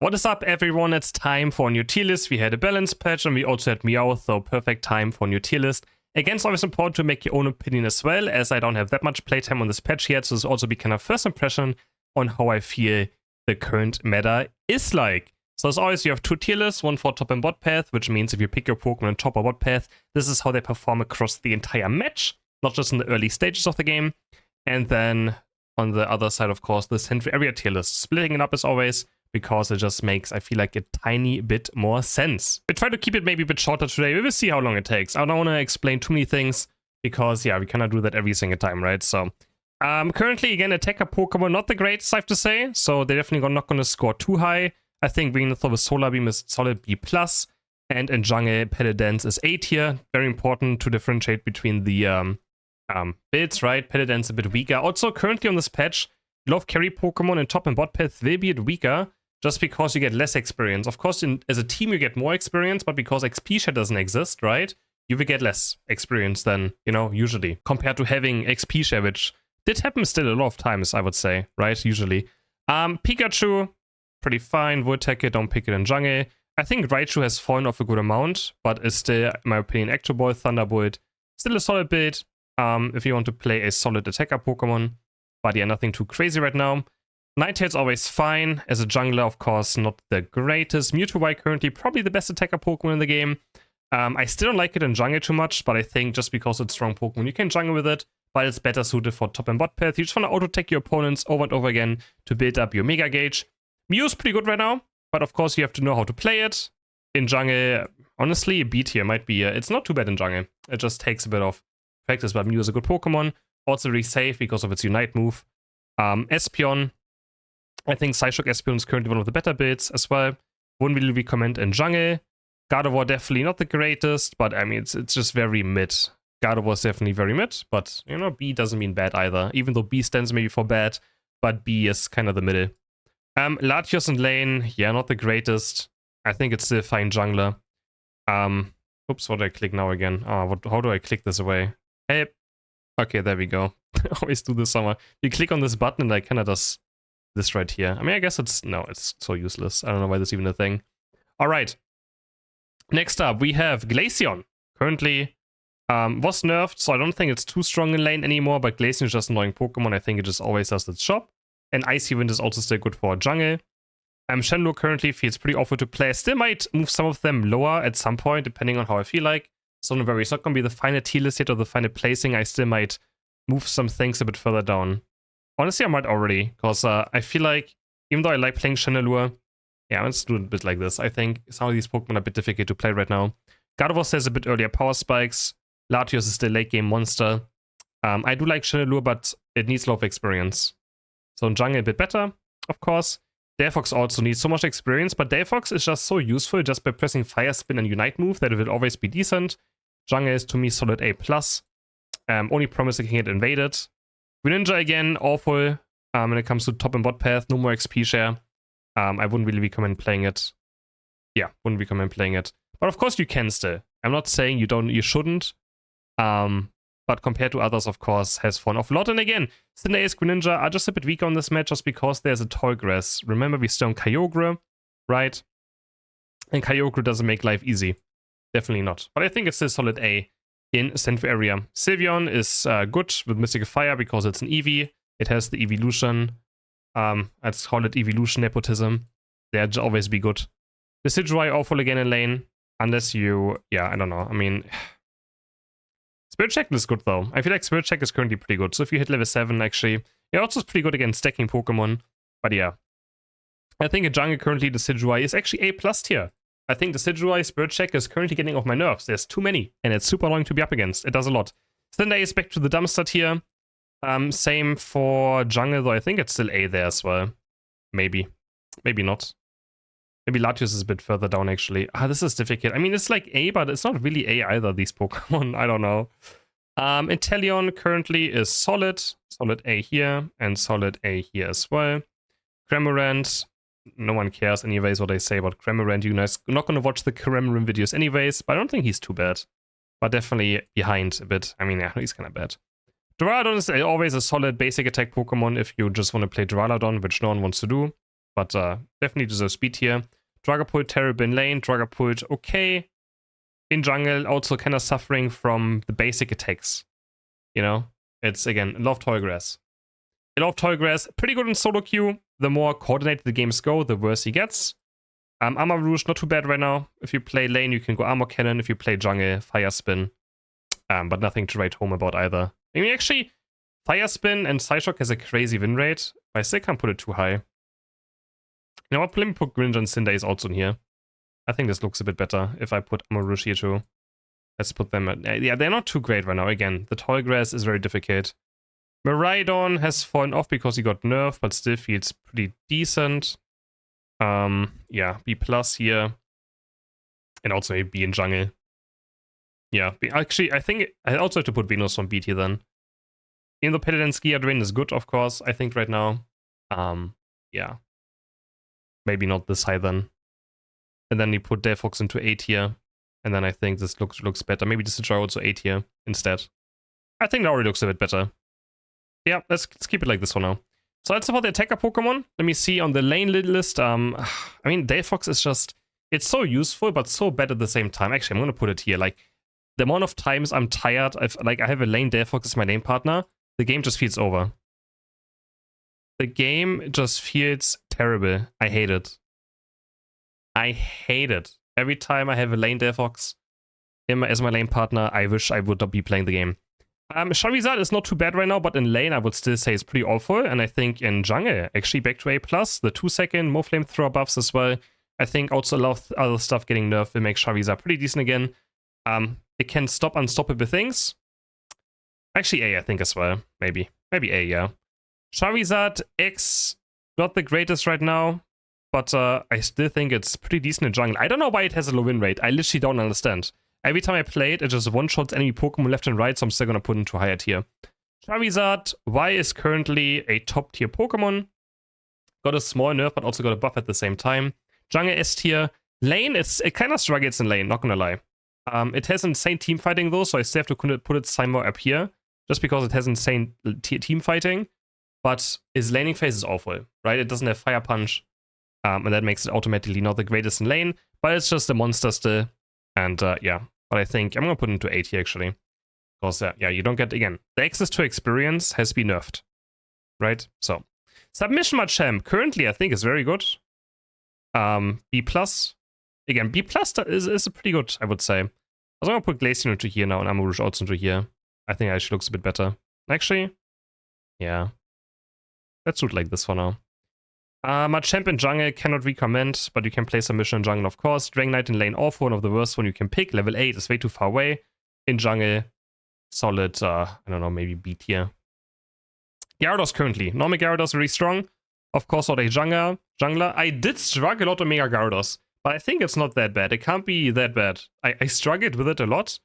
What is up, everyone? It's time for a new tier list. We had a balance patch and we also had MEOWTH, so perfect time for a new tier list. Again, it's always important to make your own opinion as well, as I don't have that much playtime on this patch yet, so this will also be kind of first impression on how I feel the current meta is like. So as always, you have two tier lists, one for top and bot path, which means if you pick your Pokemon on top or bot path, this is how they perform across the entire match, not just in the early stages of the game. And then on the other side, of course, the central area tier list, splitting it up as always, because it just makes, I feel like, a tiny bit more sense. We try to keep it maybe a bit shorter today. We will see how long it takes. I don't want to explain too many things because, yeah, we cannot do that every single time, right? So, currently, again, attacker Pokemon, not the greatest, I have to say. So they're definitely not going to score too high. I think Venusaur with Solar Beam is solid B+. And in jungle, Peledance is A tier. Very important to differentiate between the builds, right? Peledance a bit weaker. Also, currently on this patch, Love Carry Pokemon in top and bot path will be a bit weaker, just because you get less experience. Of course, as a team you get more experience, but because XP share doesn't exist, right? You will get less experience than, you know, usually. Compared to having XP share, which did happen still a lot of times, I would say, right? Usually. Pikachu, pretty fine. Would take it, don't pick it in jungle. I think Raichu has fallen off a good amount, but is still, in my opinion, Electro Ball, Thunderbolt. Still a solid build if you want to play a solid attacker Pokemon. But yeah, nothing too crazy right now. Ninetale's always fine. As a jungler, of course, not the greatest. Mewtwo currently probably the best attacker Pokemon in the game. I still don't like it in jungle too much, but I think just because it's strong Pokemon, you can jungle with it. But it's better suited for top and bot path. You just want to auto-attack your opponents over and over again to build up your Mega Gauge. Mew's pretty good right now, but of course you have to know how to play it. In jungle, honestly, B tier might be... it's not too bad in jungle. It just takes a bit of practice, but Mew is a good Pokemon. Also really safe because of its Unite move. Espeon. I think Psyshock Espeon is currently one of the better builds as well. Wouldn't really recommend in jungle. Gardevoir definitely not the greatest, but I mean, it's just very mid. Gardevoir is definitely very mid, but you know, B doesn't mean bad either. Even though B stands maybe for bad, but B is kind of the middle. Latios and Lane, yeah, not the greatest. I think it's still a fine jungler. Oops, what do I click now again? Oh, how do I click this away? Hey. Okay, there we go. Always do this somewhere. You click on this button and I kind of does this right here. I mean, I guess it's so useless. I don't know why that's even a thing. All right. Next up, we have Glaceon. Currently was nerfed, so I don't think it's too strong in lane anymore, but Glaceon is just an annoying Pokemon. I think it just always does its job. And Icy Wind is also still good for a jungle. Shenlong currently feels pretty awful to play. I still might move some of them lower at some point, depending on how I feel like. So don't worry, it's not going to be the final tier list yet or the final placing. I still might move some things a bit further down. Honestly, I might already, because I feel like, even though I like playing Chandelure, yeah, let's do it a bit like this. I think some of these Pokemon are a bit difficult to play right now. Gardevoir says a bit earlier power spikes. Latios is the late game monster. I do like Chandelure, but it needs a lot of experience. So in jungle a bit better, of course. Delphox also needs so much experience, but Delphox is just so useful just by pressing Fire Spin and Unite move that it will always be decent. Jungle is to me solid A+. Only promise I can get invaded. Greninja again, awful when it comes to top and bot path. No more XP share. I wouldn't really recommend playing it. Yeah, wouldn't recommend playing it. But of course you can still. I'm not saying you shouldn't. But compared to others, of course, has fallen off a lot. And again, Cinderace, Greninja are just a bit weaker on this match just because there's a tall grass. Remember, we still on Kyogre, right? And Kyogre doesn't make life easy. Definitely not. But I think it's still solid A in central area. Sylveon is good with Mystical Fire because it's an Eevee. It has the evolution. Let's call it evolution nepotism. They'll always be good. Decidueye awful again in lane. Unless you... Yeah, I don't know. I mean... Spirit Check is good though. I feel like Spirit Check is currently pretty good. So if you hit level 7, actually, it also is pretty good against stacking Pokemon. But yeah. I think in jungle currently Decidueye is actually A+ tier. I think Decidueye Spirit Check is currently getting off my nerves. There's too many. And it's super annoying to be up against. It does a lot. Cinderace is back to the dumpster tier. Same for jungle though. I think it's still A there as well. Maybe. Maybe not. Maybe Latios is a bit further down, actually. This is difficult. I mean, it's like A, but it's not really A either, these Pokemon. I don't know. Inteleon currently is solid. Solid A here, and solid A here as well. Cramorant, no one cares anyways what I say about Cramorant. You guys are not going to watch the Cramorant videos anyways, but I don't think he's too bad. But definitely behind a bit. I mean, yeah, he's kind of bad. Duraludon is always a solid basic attack Pokemon if you just want to play Duraludon, which no one wants to do. but definitely deserves B tier. Dragapult, terrible in lane. Dragapult, okay. In jungle, also kind of suffering from the basic attacks. You know? It's, again, a lot of tall grass. A lot of tall grass, pretty good in solo queue. The more coordinated the games go, the worse he gets. Armor Rouge, not too bad right now. If you play lane, you can go Armor Cannon. If you play jungle, Fire Spin. But nothing to write home about either. I mean, actually, Fire Spin and Psyshock has a crazy win rate, but I still can't put it too high. You know what? Let me put Grinja and Cindaze also in here. I think this looks a bit better if I put Armor Rouge here too. Let's put them at... Yeah, they're not too great right now. Again, the tall grass is very difficult. Miraidon has fallen off because he got nerfed, but still feels pretty decent. Yeah, B+ here. And also a B in jungle. Yeah, actually, I think I also have to put Venus on B tier then. Even though Paladin Skiadrin is good, of course, I think right now. Yeah. Maybe not this high then. And then you put Delphox into A tier. And then I think this looks better. Maybe this is also A tier instead. I think that already looks a bit better. Yeah, let's keep it like this for now. So that's about the attacker Pokemon. Let me see on the lane list. I mean, Delphox is just... It's so useful, but so bad at the same time. Actually, I'm going to put it here. Like, the amount of times I'm tired, I have a lane Delphox as my lane partner, the game just feels over. The game just feels terrible. I hate it. I hate it. Every time I have a lane Delphox as my lane partner, I wish I would not be playing the game. Charizard is not too bad right now, but in lane I would still say it's pretty awful. And I think in jungle, actually back to A+, the 2-second, more flamethrower buffs as well. I think also a lot of other stuff getting nerfed will make Charizard pretty decent again. It can stop unstoppable things. Actually A, I think as well. Maybe A, yeah. Charizard X, not the greatest right now, but I still think it's pretty decent in jungle. I don't know why it has a low win rate. I literally don't understand. Every time I play it, it just one-shots enemy Pokemon left and right, so I'm still gonna put it into a higher tier. Charizard Y is currently a top tier Pokemon. Got a small nerf, but also got a buff at the same time. Jungle S tier. Lane, it kind of struggles in lane, not gonna lie. It has insane team fighting though, so I still have to put it somewhere up here, just because it has insane team fighting. But its laning phase is awful, right? It doesn't have Fire Punch, and that makes it automatically not the greatest in lane, but it's just a monster still. And yeah, but I think I'm gonna put it into A tier actually. Because yeah, you don't get, again, the access to experience has been nerfed, right? So, Submission Machamp currently I think is very good. B+. Again, B+ is a pretty good, I would say. I was gonna put Glaceon into here now and Armor Rouge also into here. I think it actually looks a bit better. Actually, yeah. Let's do it like this for now. Machamp in jungle cannot recommend, but you can play Submission in jungle, of course. Dragonite in lane, awful, one of the worst one you can pick. Level 8 is way too far away. In jungle, solid, I don't know, maybe B tier. Gyarados currently. Normal Gyarados very strong. Of course, not a jungler. I did struggle a lot on Mega Gyarados, but I think it's not that bad. It can't be that bad. I struggled with it a lot,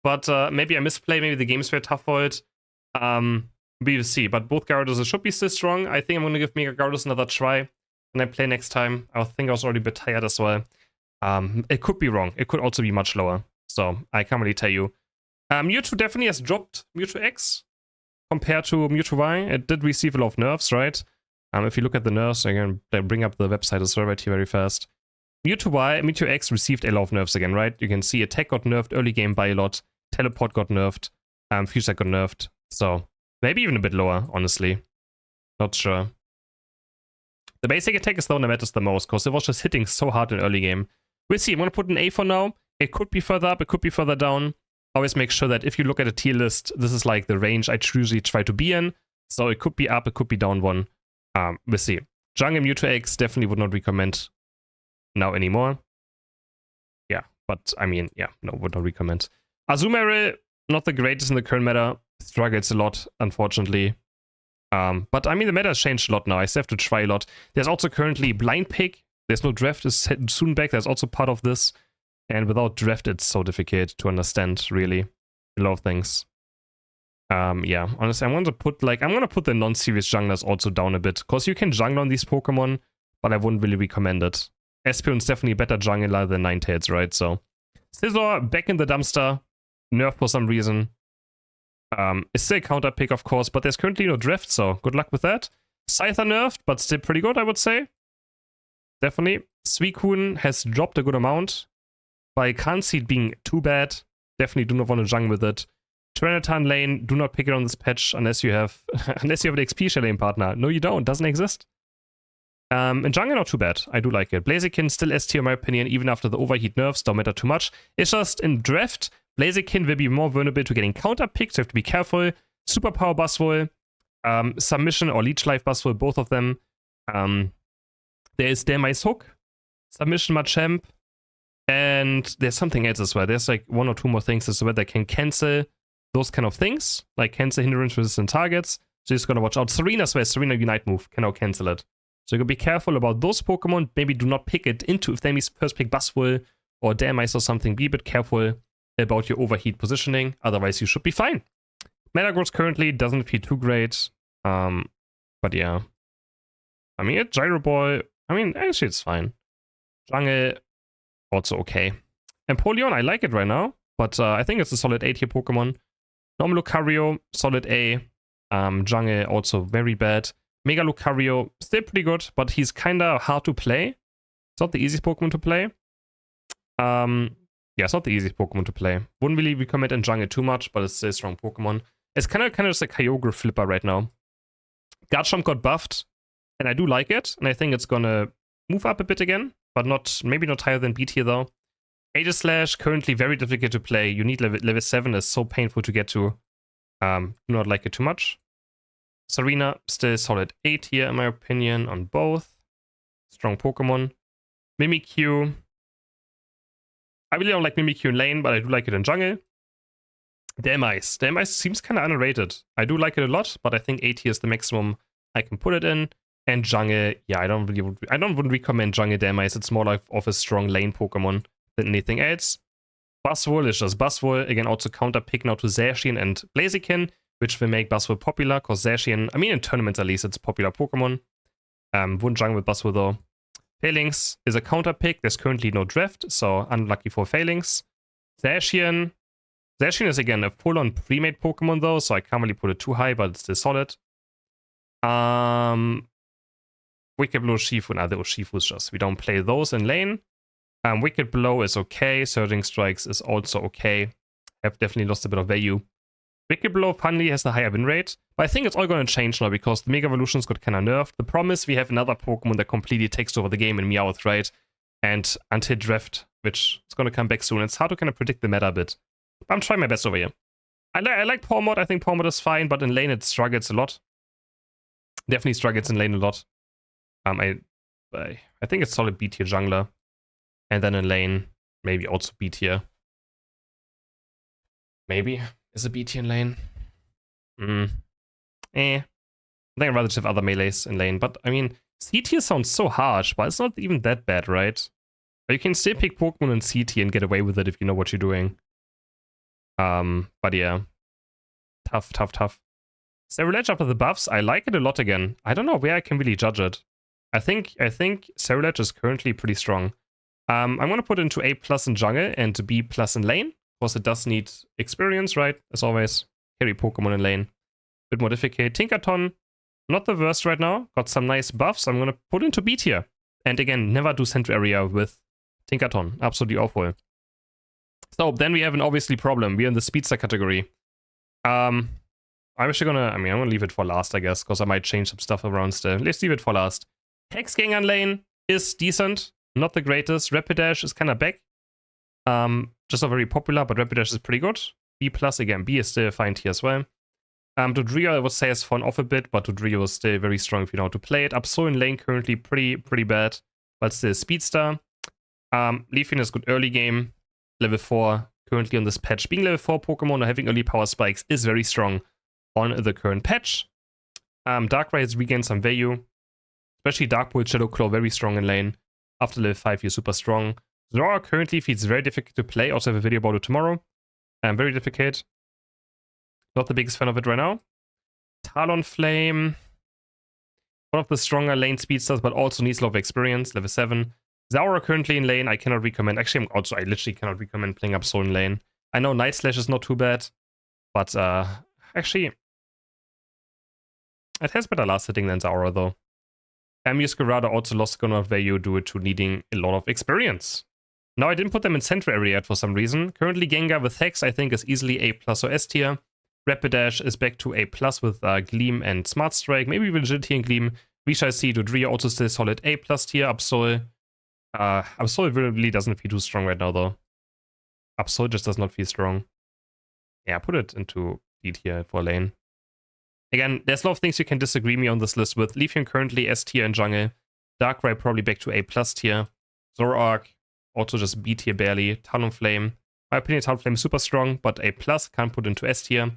but maybe I misplay. Maybe the games were tough for it. We will see, but both Gyarados should be still strong. I think I'm going to give Mega Gyarados another try when I play next time. I think I was already a bit tired as well. It could be wrong. It could also be much lower, so I can't really tell you. Mewtwo definitely has dropped Mewtwo X compared to Mewtwo Y. It did receive a lot of nerfs, right? If you look at the nerfs, again, they bring up the website as well right here very fast. Mewtwo Y, Mewtwo X received a lot of nerfs again, right? You can see attack got nerfed early game by a lot. Teleport got nerfed. Fuse got nerfed. So maybe even a bit lower, honestly. Not sure. The basic attack is the one that matters the most, because it was just hitting so hard in early game. We'll see. I'm going to put an A for now. It could be further up, it could be further down. Always make sure that if you look at a tier list, this is like the range I usually try to be in. So it could be up, it could be down one. We'll see. Jungle Mewtwo X definitely would not recommend now anymore. Yeah, but I mean, yeah, no, would not recommend. Azumarill, not the greatest in the current meta. Struggles a lot, unfortunately. But I mean, the meta has changed a lot now. I still have to try a lot. There's also currently Blind Pick. There's no draft is soon back. That's also part of this. And without draft, it's so difficult to understand, really. A lot of things. Yeah, honestly, I'm gonna put the non-serious junglers also down a bit. Because you can jungle on these Pokemon, but I wouldn't really recommend it. Espeon's definitely a better jungler than Ninetales, right? So, Scizor back in the dumpster. Nerf for some reason. It's still a counter pick, of course, but there's currently no draft, so good luck with that. Scyther nerfed, but still pretty good, I would say. definitely. Suicune has dropped a good amount, but I can't see it being too bad. Definitely do not want to jungle with it. Tyranitar lane, do not pick it on this patch unless you have unless you have an XP share lane partner. No, you don't. Doesn't exist. And jungle, not too bad. I do like it. Blaziken still S tier in my opinion, even after the overheat nerfs. Don't matter too much. It's just in draft, Blaziken will be more vulnerable to getting counter picked, so you have to be careful. Superpower Buzzwole, Submission or Leech Life Buzzwole, both of them. There is Damai's Hook, Submission Machamp, and there's something else as well. There's like 1 or 2 more things as well that can cancel those kind of things, like cancel hindrance resistant targets. So you're just gonna watch out. Serena as well, Serena Unite move can now cancel it. So you gotta be careful about those Pokemon. Maybe do not pick it into, if they first pick Buzzwole or Damai's or something, be a bit careful about your overheat positioning. Otherwise, you should be fine. Metagross currently doesn't feel too great. But yeah. I mean, Gyro Ball, I mean, actually it's fine. Jungle, also okay. Empoleon, I like it right now, but I think it's a solid A tier Pokemon. Normal Lucario, solid A. Jungle, also very bad. Mega Lucario, still pretty good, but he's kinda hard to play. It's not the easiest Pokemon to play. Yeah, it's not the easiest Pokemon to play. Wouldn't really recommend in Jungle too much, but it's still a strong Pokemon. It's kind of just a Kyogre flipper right now. Garchomp got buffed, and I do like it, and I think it's gonna move up a bit again, but maybe not higher than B tier though. Aegislash, currently very difficult to play. You need level 7, is so painful to get to. Do not like it too much. Serena, still solid A tier in my opinion on both. Strong Pokemon. Mimikyu. I really don't like Mimikyu in lane, but I do like it in jungle. Damai's. Damai's seems kind of underrated. I do like it a lot, but I think A tier is the maximum I can put it in. And jungle, yeah, I wouldn't recommend jungle Damai's. It's more like of a strong lane Pokemon than anything else. Buzzwole is just Buzzwole. Again, also counter pick now to Zacian and Blaziken, which will make Buzzwole popular, because Zacian, I mean in tournaments at least, it's a popular Pokemon. Wouldn't jungle with Buzzwole though. Phalanx is a counter pick. There's currently no draft, so unlucky for Phalanx. Zacian is again a full-on pre-made Pokemon though, so I can't really put it too high, but it's still solid. Wicked Blow, Shifu, and other Urshifu's just, we don't play those in lane. Wicked Blow is okay. Surging Strikes is also okay. Have definitely lost a bit of value. Wicked Blow, funnily, has the higher win rate, but I think it's all going to change now because the Mega Evolutions got kind of nerfed. The problem is we have another Pokemon that completely takes over the game in MEOWTH, right? And until draft, which is going to come back soon, it's hard to kind of predict the meta a bit. But I'm trying my best over here. I like Pawmod. I think Pawmod is fine, but in lane it struggles a lot. Definitely struggles in lane a lot. I think it's solid B tier jungler. And then in lane, maybe also B tier. Maybe. Is a B tier in lane? I think I'd rather just have other melees in lane. But, I mean, C tier sounds so harsh, but it's not even that bad, right? But you can still pick Pokemon in C tier and get away with it if you know what you're doing. But yeah. Tough. Cerulege after the buffs, I like it a lot again. I don't know where I can really judge it. I think Cerulege is currently pretty strong. I'm gonna put it into A+ in jungle and B+ in lane. Of course, it does need experience, right? As always, carry Pokemon in lane. Bit more difficult. Tinkaton, not the worst right now. Got some nice buffs. I'm gonna put into B tier. And again, never do Central Area with Tinkaton. Absolutely awful. So then we have an obviously problem. We're in the Speedster category. I'm gonna leave it for last, I guess, because I might change some stuff around still. Let's leave it for last. Hexgang on lane is decent. Not the greatest. Rapidash is kind of back. Just not very popular, but Rapidash is pretty good. B+, again, B is still a fine tier as well. Dodrio, I would say, has fallen off a bit, but Dodrio is still very strong if you know how to play it. Absol in lane currently pretty bad, but still Speedster. Leafeon is good early game. Level 4, currently on this patch. Being level 4 Pokemon or having early power spikes is very strong on the current patch. Darkrai has regained some value. Especially Dark Bolt, Shadow Claw, very strong in lane. After level 5, you're super strong. Zora currently feels very difficult to play. Also have a video about it tomorrow. Very difficult. Not the biggest fan of it right now. Talonflame. One of the stronger lane speedsters, but also needs a lot of experience. Level 7. Zaura currently in lane. I cannot recommend. Actually, I literally cannot recommend playing Absol in lane. I know Night Slash is not too bad. But actually, it has better last hitting than Zaura though. Muscarada also lost Gunnar value due to needing a lot of experience. Now I didn't put them in central area yet for some reason. Currently Gengar with Hex I think is easily A+ or S tier. Rapidash is back to A+ with Gleam and Smart Strike. Maybe Rigidity and Gleam. We shall see. Dodria also still solid A+ tier. Absol. Absol really doesn't feel too strong right now though. Absol just does not feel strong. Yeah, put it into D tier for lane. Again, there's a lot of things you can disagree me on this list with. Leafeon currently S tier in jungle. Darkrai probably back to A+ tier. Zoroark also just B tier barely. Talonflame. My opinion, Talonflame is super strong, but A+, can't put into S tier.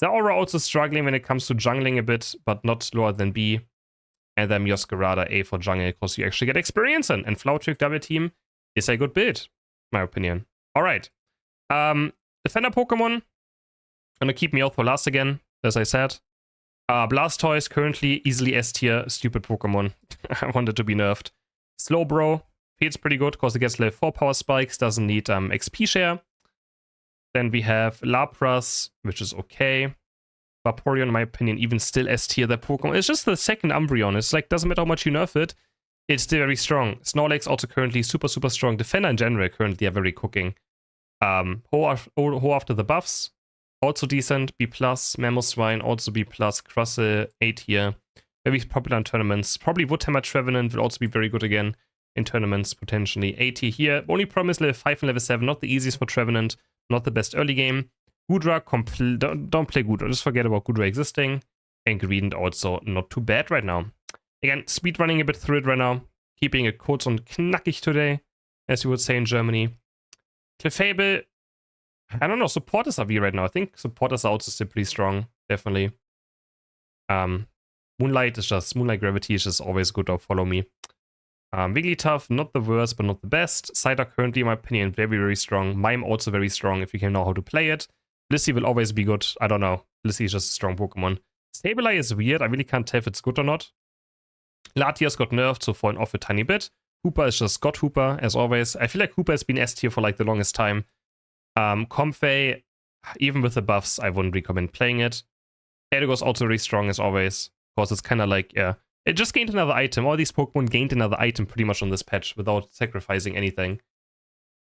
Zaora also struggling when it comes to jungling a bit, but not lower than B. And then Muscarada A for jungle, because you actually get experience in. And Flower-Trick double team is a good build, my opinion. Alright. Defender Pokemon. Gonna keep MEOWTH for last again, as I said. Blastoise currently easily S tier, stupid Pokemon. I want it to be nerfed. Slowbro feels pretty good because it gets level 4 power spikes, doesn't need XP share. Then we have Lapras, which is okay. Vaporeon, in my opinion, even still S tier, that Pokemon. It's just the second Umbreon. It's like, doesn't matter how much you nerf it, it's still very strong. Snorlax also currently super strong. Defender in general currently are very cooking. Ho after the buffs. Also decent, B+, Mamoswine, also B+, Crustle, A tier. Very popular in tournaments. Probably Woodhammer Trevenant will also be very good again in tournaments, potentially. A tier here. Only problem is level 5 and level 7, not the easiest for Trevenant, not the best early game. Goodra, don't play Goodra, just forget about Goodra existing. And Greedent also not too bad right now. Again, speedrunning a bit through it right now. Keeping it kurz und knackig today, as you would say in Germany. Clefable, I don't know, supporters are V right now. I think supporters are also still pretty strong, definitely. Moonlight Gravity is just always good, or follow me. Wigglytuff, not the worst, but not the best. Psyduck currently, in my opinion, very strong. Mime also very strong if you can know how to play it. Blissey will always be good. I don't know. Blissey is just a strong Pokemon. Sableye is weird. I really can't tell if it's good or not. Latias got nerfed, so fallen off a tiny bit. Hooper is just God Hooper, as always. I feel like Hooper has been S tier for like the longest time. Comfey, even with the buffs, I wouldn't recommend playing it. Eldegoss also very strong as always, because it's kind of like, yeah, it just gained another item. All these Pokemon gained another item pretty much on this patch without sacrificing anything.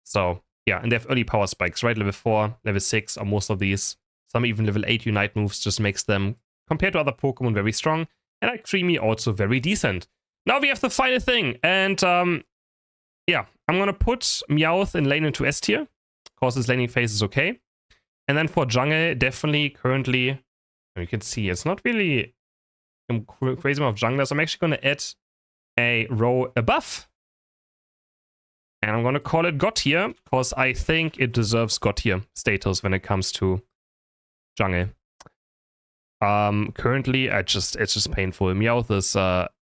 So, yeah, and they have early power spikes, right? Level 4, level 6 are most of these. Some even level 8 Unite moves just makes them, compared to other Pokemon, very strong. And like Creamy, also very decent. Now we have the final thing, and yeah, I'm gonna put MEOWTH in lane into S tier, because his laning phase is okay. And then for jungle, definitely currently, you can see it's not really a crazy amount of junglers. I'm actually gonna add a row above. And I'm gonna call it God tier, because I think it deserves God tier status when it comes to jungle. Currently, it's just painful. MEOWTH is,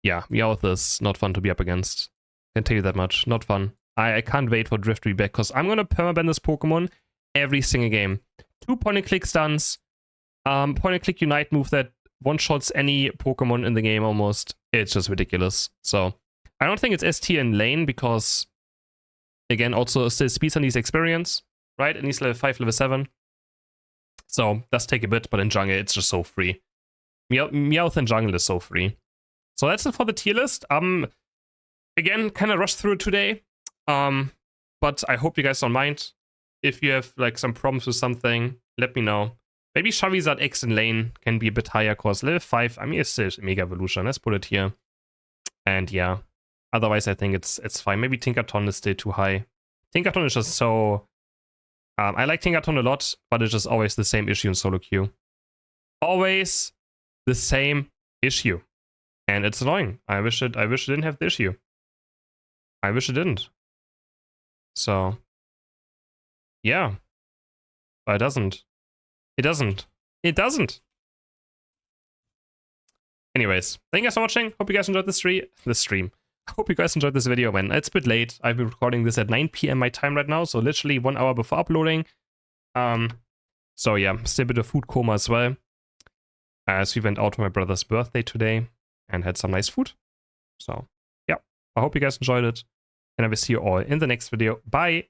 yeah, MEOWTH is not fun to be up against. I can tell you that much. Not fun. I can't wait for Drift to be back, because I'm gonna permaban this Pokemon every single game. 2 point-and-click stuns, point-and-click Unite move that one-shots any Pokemon in the game almost. It's just ridiculous. So, I don't think it's S tier in lane, because, again, also still speeds on these experience, right? It needs level 5, level 7. So, does take a bit, but in jungle, it's just so free. MEOWTH in jungle is so free. So that's it for the tier list. Again, kind of rushed through it today. But I hope you guys don't mind. If you have like some problems with something, let me know. Maybe Charizard X in lane can be a bit higher, cause level 5, I mean, it's still Mega Evolution. Let's put it here. And yeah, otherwise I think it's fine. Maybe Tinkaton is still too high. Tinkaton is just so... I like Tinkaton a lot, but it's just always the same issue in solo queue. Always the same issue. And it's annoying. I wish it didn't have the issue. I wish it didn't. So, yeah. But it doesn't. It doesn't. It doesn't. Anyways, thank you guys for watching. Hope you guys enjoyed the stream. I hope you guys enjoyed this video, man. It's a bit late. I've been recording this at 9 PM my time right now, so literally 1 hour before uploading. So yeah, still a bit of food coma as well. As we went out for my brother's birthday today and had some nice food. So, yeah. I hope you guys enjoyed it. And I will see you all in the next video. Bye!